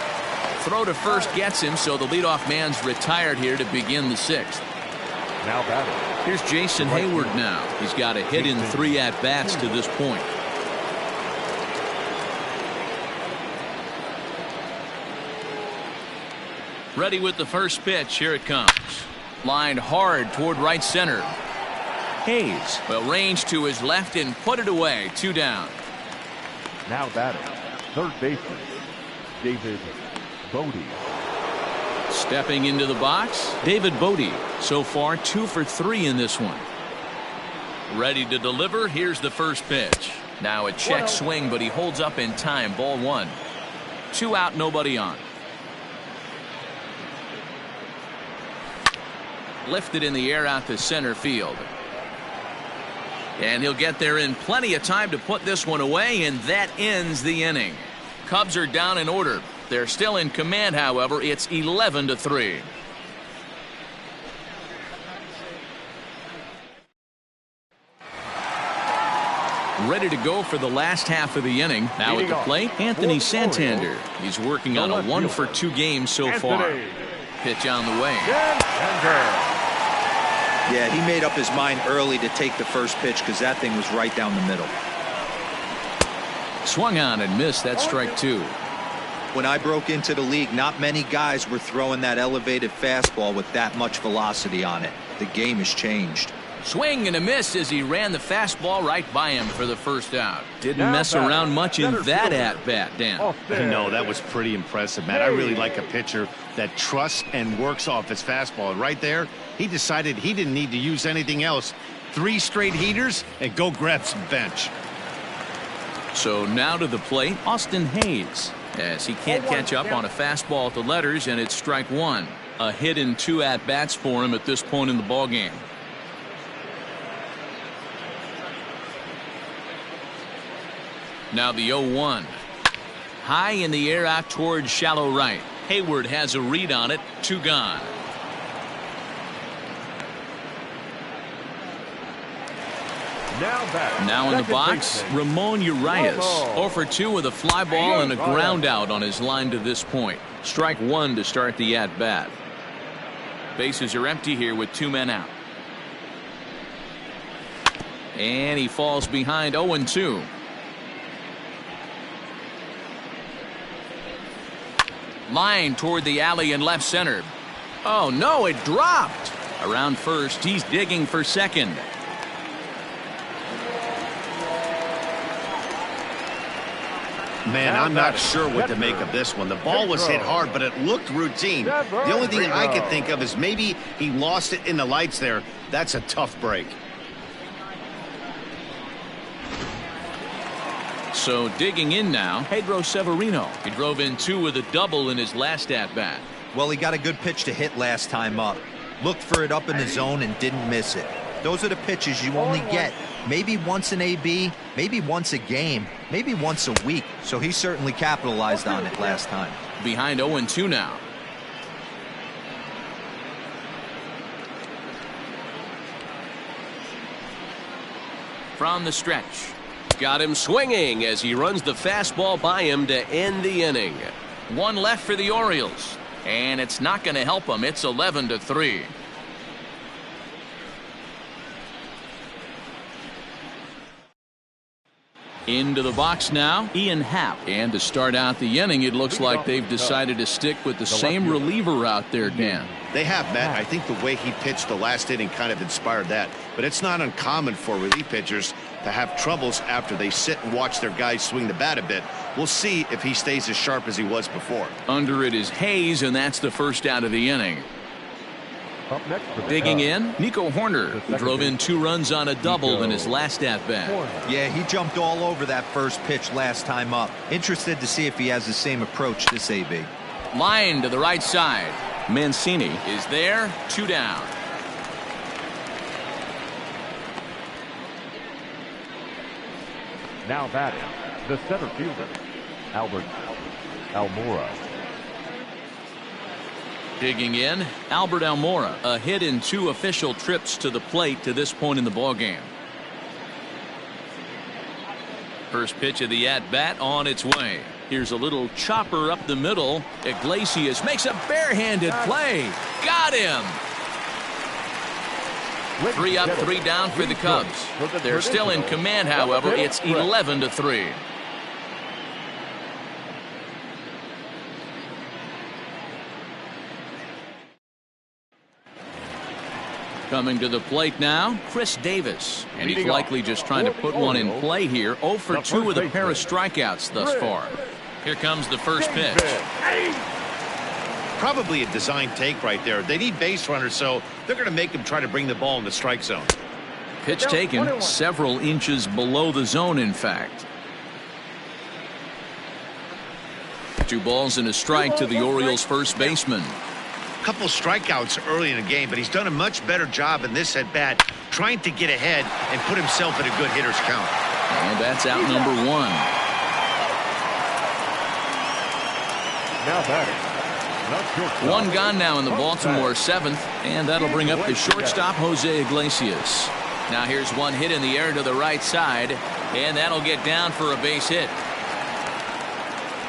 Throw to first gets him, so the leadoff man's retired here to begin the 6th. Now batting. Here's Jason Hayward now. He's got a hit in 3 at-bats to this point. Ready with the first pitch. Here it comes. Lined hard toward right center. Hayes will range to his left and put it away. 2 down. Now batting, third baseman, David Bodie. Stepping into the box, David Bodie. So far 2 for 3 in this one. Ready to deliver. Here's the first pitch. Now a check swing, but he holds up in time. Ball 1. 2 out, nobody on. Lifted in the air out to center field. And he'll get there in plenty of time to put this one away, and that ends the inning. Cubs are down in order. They're still in command, however. It's 11-3. Ready to go for the last half of the inning. Now at the plate, Anthony Santander. He's working on a 1-for-2 game so far. Pitch on the way. Yeah, he made up his mind early to take the first pitch because that thing was right down the middle. Swung on and missed. That's strike 2. When I broke into the league, not many guys were throwing that elevated fastball with that much velocity on it. The game has changed. Swing and a miss as he ran the fastball right by him for the first out. Didn't mess around much in that at-bat, Dan. No, that was pretty impressive, man. I really like a pitcher that trusts and works off his fastball. Right there, he decided he didn't need to use anything else. 3 straight heaters and go grab some bench. So now to the plate, Austin Hayes, as he can't catch up on a fastball at the letters, and it's strike 1. A hit in 2 at-bats for him at this point in the ballgame. Now the 0-1. High in the air out towards shallow right. Hayward has a read on it. 2 gone. Now in the box, Ramon Urias. 0 for 2 with a fly ball and a ground out on his line to this point. Strike one to start the at-bat. Bases are empty here with 2 men out. And he falls behind 0-2. Line toward the alley in left center. Oh no, it dropped. Around first, he's digging for second. Man, I'm not sure what to make of this one. The ball was hit hard, but it looked routine. The only thing I could think of is maybe he lost it in the lights there. That's a tough break. So digging in now, Pedro Severino. He drove in 2 with a double in his last at-bat. Well, he got a good pitch to hit last time up. Looked for it up in the zone and didn't miss it. Those are the pitches you only get maybe once an AB, maybe once a game, maybe once a week. So he certainly capitalized on it last time. Behind 0-2 now. From the stretch. Got him swinging as he runs the fastball by him to end the inning. 1 left for the Orioles. And it's not going to help him. It's 11-3. Into the box now, Ian Happ. And to start out the inning, it looks like they've decided to stick with the same reliever out there, Dan. They have, Matt. I think the way he pitched the last inning kind of inspired that. But it's not uncommon for relief pitchers to have troubles after they sit and watch their guys swing the bat a bit. We'll see if he stays as sharp as he was before. Under it is Hayes, and that's the first out of the inning. Up next for the Digging Cubs, in, Nico Horner, who drove in 2 runs on a double in his last at-bat. Yeah, he jumped all over that first pitch last time up. Interested to see if he has the same approach this AB. Line to the right side. Mancini is there, 2 down. Now batting, the center fielder, Albert Almora. Digging in, Albert Almora, a hit in 2 official trips to the plate to this point in the ballgame. First pitch of the at-bat on its way. Here's a little chopper up the middle. Iglesias makes a barehanded play. Got him. 3 up, 3 down for the Cubs. They're still in command, however. It's 11-3. Coming to the plate now, Chris Davis. And he's likely just trying to put one in play here. 0 for 2 with a pair of strikeouts thus far. Here comes the first pitch. Probably a design take right there. They need base runners, so they're going to make him try to bring the ball in the strike zone. Pitch taken several inches below the zone, in fact. 2 balls and a strike to the Orioles' first baseman. Couple strikeouts early in the game, but he's done a much better job in this at-bat trying to get ahead and put himself in a good hitter's count. And that's out number 1. Now batting, not shortstop. 1 gone now in the Baltimore 7th, and that'll bring up the shortstop, Jose Iglesias. Now here's one hit in the air to the right side, and that'll get down for a base hit.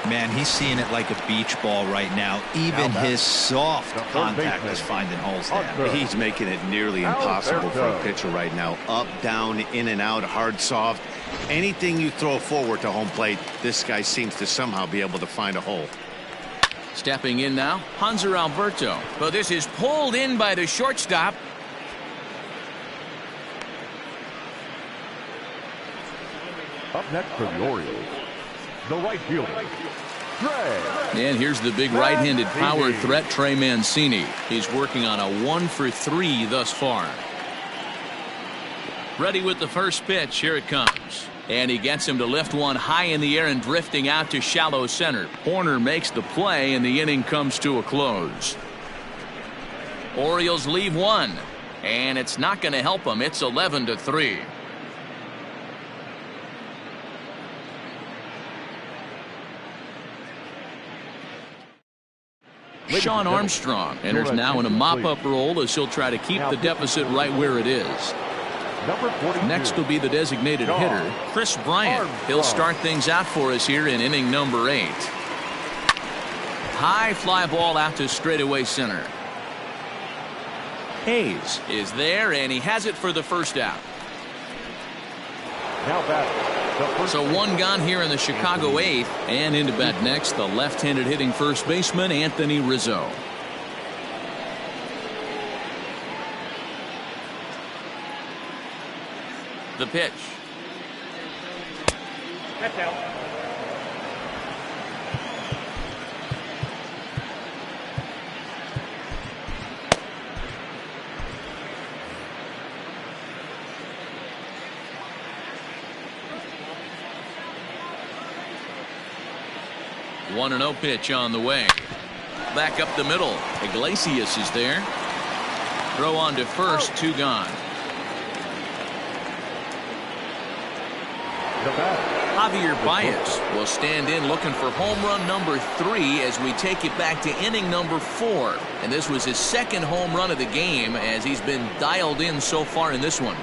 Man, he's seeing it like a beach ball right now. Even his soft contact is finding holes there. He's making it nearly impossible for a pitcher right now. Up, down, in and out, hard, soft. Anything you throw forward to home plate, this guy seems to somehow be able to find a hole. Stepping in now, Hanser Alberto. But this is pulled in by the shortstop. Up next for the Orioles, the right fielder, Trey. And here's the big right-handed power threat, Trey Mancini. He's working on a 1 for 3 thus far. Ready with the first pitch. Here it comes. And he gets him to lift one high in the air and drifting out to shallow center. Horner makes the play, and the inning comes to a close. Orioles leave 1, and it's not going to help them. It's 11-3. Sean Armstrong enters now in a mop-up role as he'll try to keep the deficit right where it is. Number 42. Next will be the designated hitter, Chris Bryant. He'll start things out for us here in inning number 8. High fly ball out to straightaway center. Hayes is there, and he has it for the first out. Now batting. So one gone here in the Chicago 8th, and into bat next, the left-handed hitting first baseman, Anthony Rizzo. The pitch. That's out. One 1-0 pitch on the way. Back up the middle. Iglesias is there. Throw on to first, 2 gone. Javier Baez will stand in looking for home run number 3 as we take it back to inning number 4. And this was his second home run of the game as he's been dialed in so far in this one.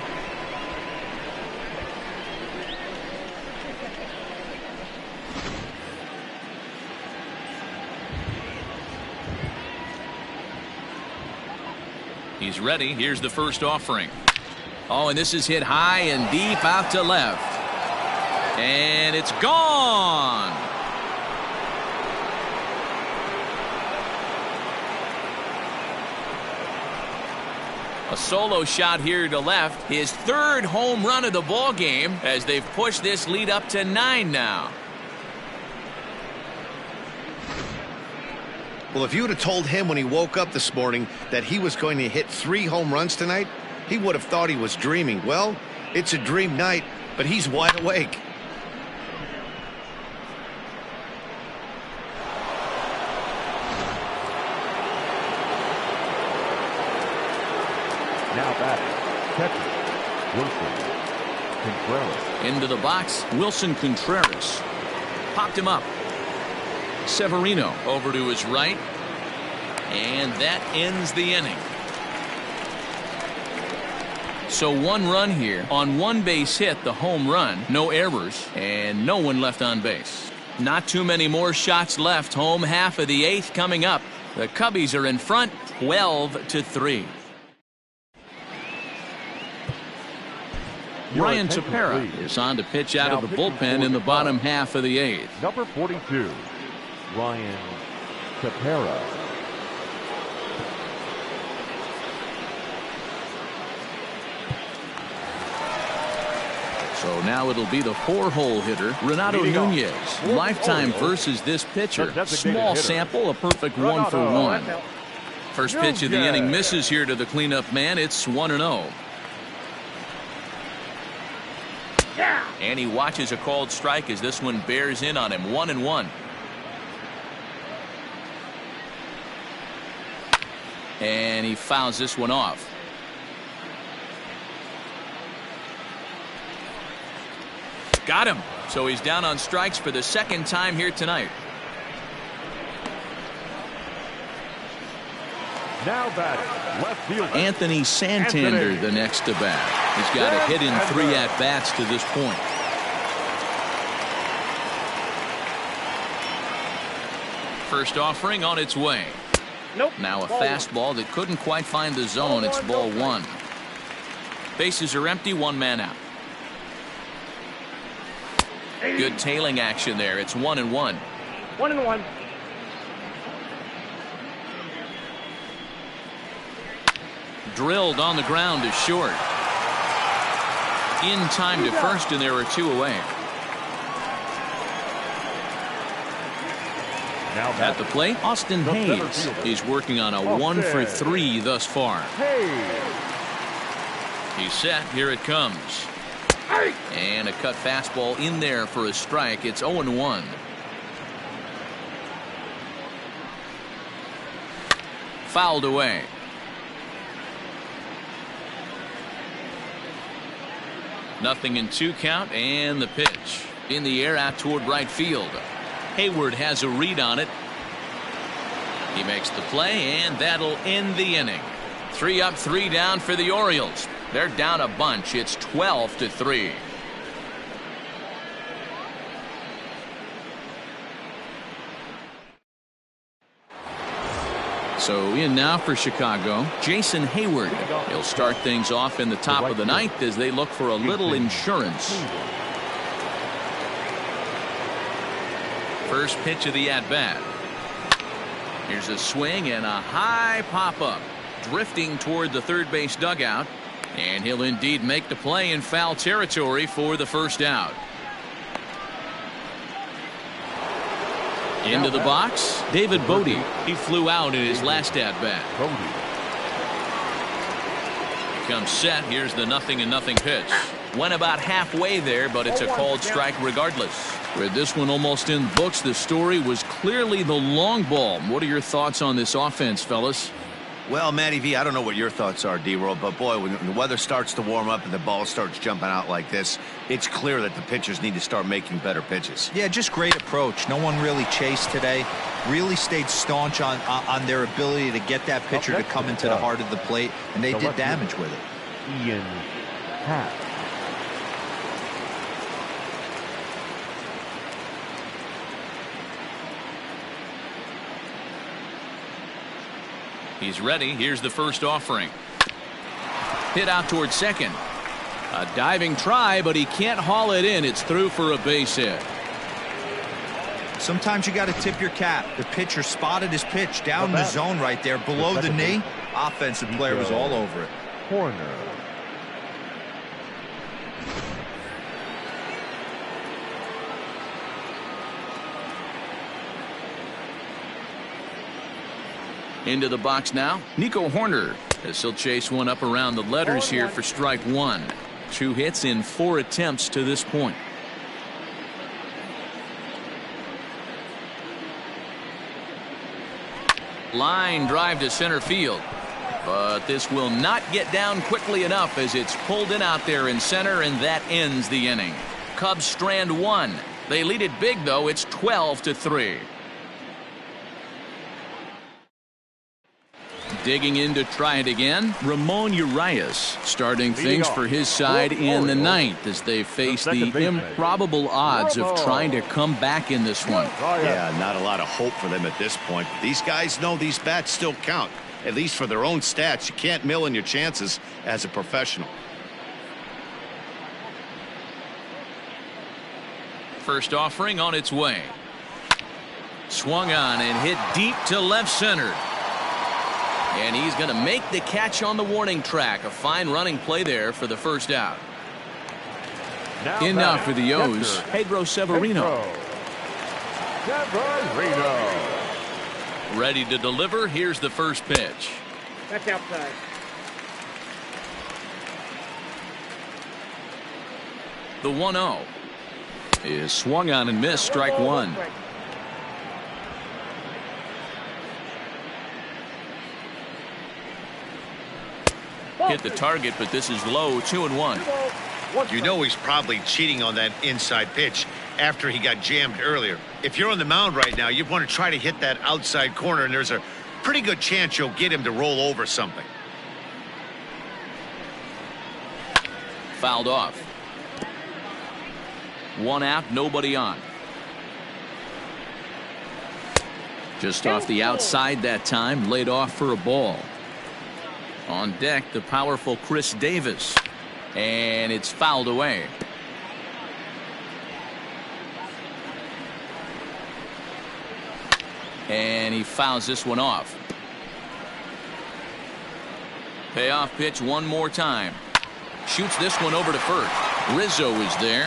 He's ready. Here's the first offering. Oh, and this is hit high and deep out to left. And it's gone. A solo shot here to left. His 3rd home run of the ball game as they've pushed this lead up to 9 now. Well, if you would have told him when he woke up this morning that he was going to hit 3 home runs tonight, he would have thought he was dreaming. Well, it's a dream night, but he's wide awake. Now batting. Catcher. Wilson Contreras. Into the box, Wilson Contreras. Popped him up. Severino over to his right. And that ends the inning. So 1 run here on 1 base hit, the home run, no errors, and no one left on base. Not too many more shots left. Home half of the 8th coming up. The Cubbies are in front 12-3. Ryan Tepera is on to pitch out of the bullpen in the bottom half of the 8th. Number 42, Ryan Tepera. So now it'll be the 4-hole hitter, Renato Nunez. Lifetime versus this pitcher. Small sample, a perfect 1 for 1. First pitch of the inning misses here to the cleanup man. It's 1-0. And he watches a called strike as this one bears in on him. 1-1. And he fouls this one off. Got him. So he's down on strikes for the 2nd time here tonight. Now batting, left fielder Anthony Santander, the next to bat. He's got a hit in 3 at-bats to this point. First offering on its way. Nope. Now a fastball that couldn't quite find the zone. It's ball 1. Bases are empty, 1 man out. Good tailing action there. It's 1-1. 1-1. Drilled on the ground to short. In time to first, and there are 2 away. now At the plate, Austin Hayes. He's working on a 1 for 3 thus far. He's set. Here it comes. And a cut fastball in there for a strike. It's 0-1. Fouled away. Nothing in 2 count, and the pitch in the air out toward right field. Hayward has a read on it. He makes the play, and that'll end the inning. 3 up, 3 down for the Orioles. They're down a bunch. It's 12-3. So in now for Chicago, Jason Hayward. He'll start things off in the top of the ninth as they look for a little insurance. First pitch of the at-bat. Here's a swing and a high pop-up. Drifting toward the third base dugout. And he'll indeed make the play in foul territory for the first out. Into the box, David Bodie. He flew out in his last at-bat. He comes set. Here's the 0-0 pitch. Went about halfway there, but it's a called strike regardless. With this one almost in the books, the story was clearly the long ball. What are your thoughts on this offense, fellas? Well, Matty V, I don't know what your thoughts are, D-Roll, but boy, when the weather starts to warm up and the ball starts jumping out like this, it's clear that the pitchers need to start making better pitches. Yeah, just great approach. No one really chased today. Really stayed staunch on their ability to get that pitcher to come into the heart of the plate, and they did damage with it. Ian Happ. He's ready. Here's the first offering. Hit out towards second. A diving try, but he can't haul it in. It's through for a base hit. Sometimes you got to tip your cap. The pitcher spotted his pitch down in the zone right there below the knee. Offensive player was all over it. Corner. Into the box now, Nico Horner, as he'll chase one up around the letters here for strike one. 2 hits in 4 attempts to this point. Line drive to center field. But this will not get down quickly enough as it's pulled in out there in center, and that ends the inning. Cubs strand one. They lead it big, though. It's 12-3. Digging in to try it again, Ramon Urias starting things for his side in the ninth as they face the improbable odds of trying to come back in this one. Yeah, not a lot of hope for them at this point. These guys know these bats still count, at least for their own stats. You can't mill in your chances as a professional. First offering on its way. Swung on and hit deep to left center. And he's going to make the catch on the warning track. A fine running play there for the first out. In now for the O's, Pedro Severino. Ready to deliver. Here's the first pitch. That's outside. The 1-0 is swung on and missed. Strike one. Hit the target, but this is low. 2-1. You know he's probably cheating on that inside pitch after he got jammed earlier. If you're on the mound right now, you want to try to hit that outside corner, and there's a pretty good chance you'll get him to roll over something. Fouled off. 1 out, nobody on. Just off the outside that time, laid off for a ball. On deck, the powerful Chris Davis. And it's fouled away. And he fouls this one off. Payoff pitch one more time. Shoots this one over to first. Rizzo is there.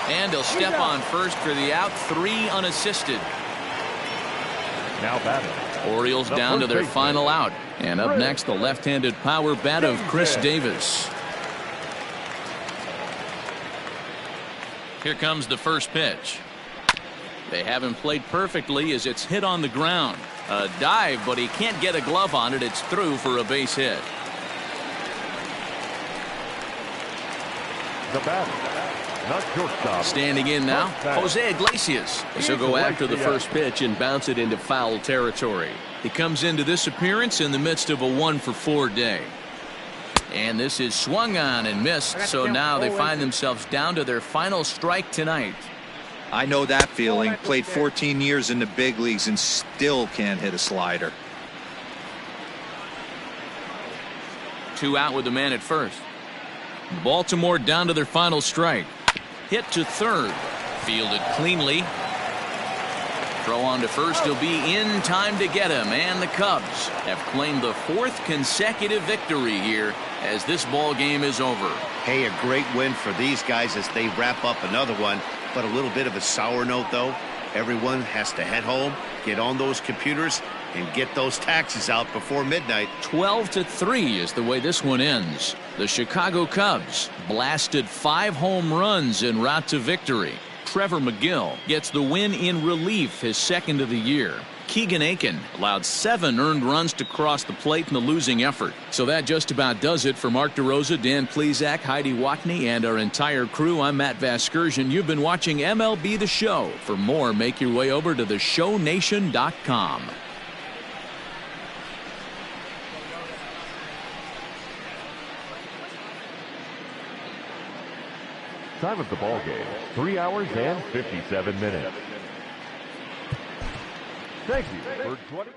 And he'll step on first for the out. 3 unassisted. Now batting. Orioles down to their final out. And up next, the left-handed power bat of Chris Davis. Here comes the first pitch. They haven't played perfectly as it's hit on the ground. A dive, but he can't get a glove on it. It's through for a base hit. The batter, not shortstop. Standing in now, Jose Iglesias. He'll go after the first pitch and bounce it into foul territory. He comes into this appearance in the midst of a 1-for-4 day. And this is swung on and missed, so now they find themselves down to their final strike tonight. I know that feeling. Played 14 years in the big leagues and still can't hit a slider. 2 out with the man at first. Baltimore down to their final strike. Hit to third. Fielded cleanly. Throw on to first. He'll be in time to get him. And the Cubs have claimed the 4th consecutive victory here as this ball game is over. Hey, a great win for these guys as they wrap up another one. But a little bit of a sour note, though. Everyone has to head home, get on those computers, and get those taxes out before midnight. 12-3 is the way this one ends. The Chicago Cubs blasted 5 home runs en route to victory. Trevor McGill gets the win in relief, his 2nd of the year. Keegan Aiken allowed 7 earned runs to cross the plate in the losing effort. So that just about does it for Mark DeRosa, Dan Plesac, Heidi Watney, and our entire crew. I'm Matt Vasgersian. You've been watching MLB The Show. For more, make your way over to theshownation.com. Time of the ball game, 3 hours and 57 minutes. Thank you for 20.